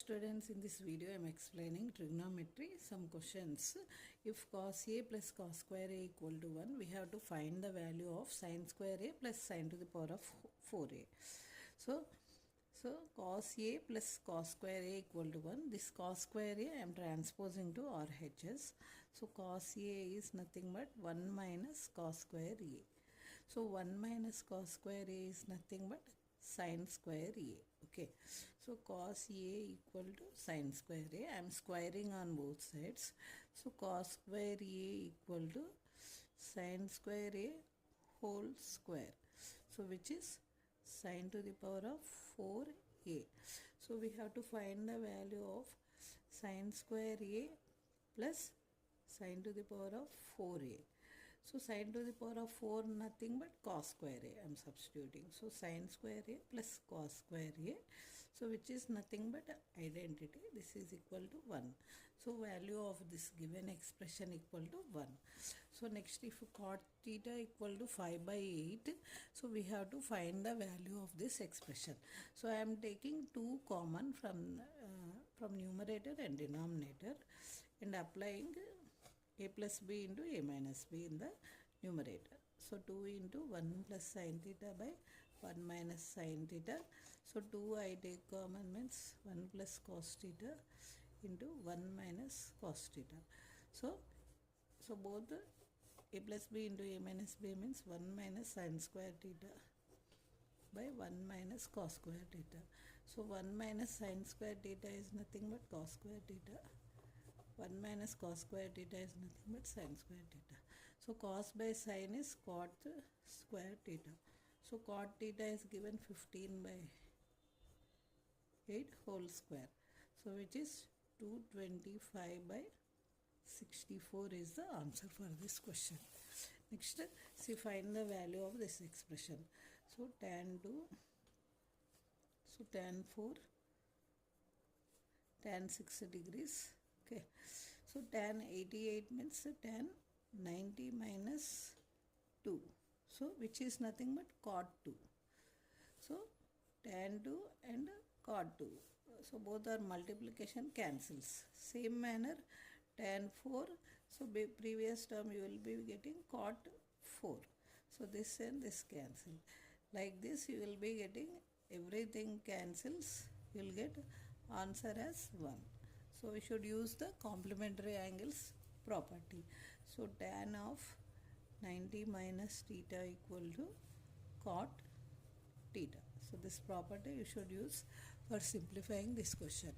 Students, in this video I am explaining trigonometry, some questions. If cos A plus cos square A equal to 1, we have to find the value of sin square A plus sin to the power of 4A. So cos A plus cos square A equal to 1. This cos square A I am transposing to RHS. So cos A is nothing but 1 minus cos square A. So 1 minus cos square A is nothing but sin square A. Okay, so cos A equal to sin square A. I am squaring on both sides. So cos square A equal to sin square A whole square. So which is sin to the power of 4A. So we have to find the value of sin square A plus sin to the power of 4A. So sin to the power of 4 nothing but cos square A. I am substituting. So sin square A plus cos square A. So which is nothing but identity. This is equal to 1. So value of this given expression equal to 1. So next, if cot theta equal to 5 by 8. So we have to find the value of this expression. So I am taking 2 common from numerator and denominator and applying a plus b into a minus b in the numerator. So 2 into 1 plus sin theta by 1 minus sin theta. So 2 I take common means 1 plus cos theta into 1 minus cos theta. So both a plus b into a minus b means 1 minus sin square theta by 1 minus cos square theta. So 1 minus sin square theta is nothing but cos square theta. 1 minus cos square theta is nothing but sin square theta. So cos by sin is cot square theta. So cot theta is given 15 by 8 whole square. So which is 225 by 64 is the answer for this question. Next, see, find the value of this expression. So tan 2, so tan 4, tan 6 degrees. Okay, so tan 88 means tan 90 minus 2. So which is nothing but cot 2. So tan 2 and cot 2. So both are multiplication cancels. Same manner tan 4. So previous term you will be getting cot 4. So this and this cancel. Like this you will be getting everything cancels. You will get answer as 1. So we should use the complementary angles property. So tan of 90 minus theta equal to cot theta. So this property you should use for simplifying this question.